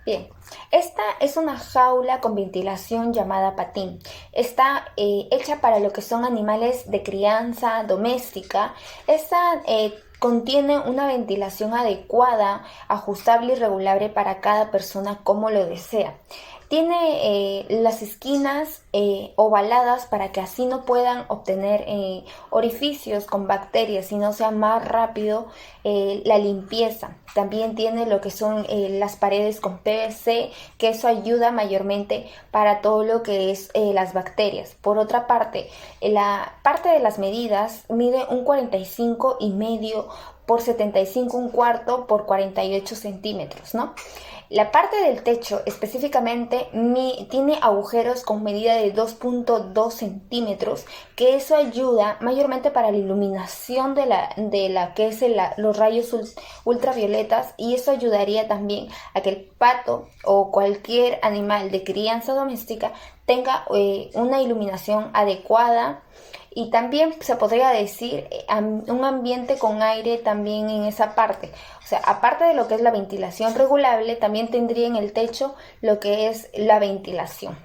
Bien, esta es una jaula con ventilación llamada patín. Está hecha para lo que son animales de crianza doméstica. Esta contiene una ventilación adecuada, ajustable y regulable para cada persona como lo desea. Tiene las esquinas ovaladas para que así no puedan obtener orificios con bacterias, sino sea más rápido la limpieza. También tiene lo que son las paredes con PVC, que eso ayuda mayormente para todo lo que es las bacterias. Por otra parte, la parte de las medidas mide un 45,5 por 75 un cuarto por 48 centímetros, ¿no? La parte del techo específicamente tiene agujeros con medida de 2,2 centímetros, que eso ayuda mayormente para la iluminación de la que es los rayos ultravioletas, y eso ayudaría también a que el pato o cualquier animal de crianza doméstica tenga una iluminación adecuada. Y también se podría decir un ambiente con aire también en esa parte. O sea, aparte de lo que es la ventilación regulable, también tendría en el techo lo que es la ventilación.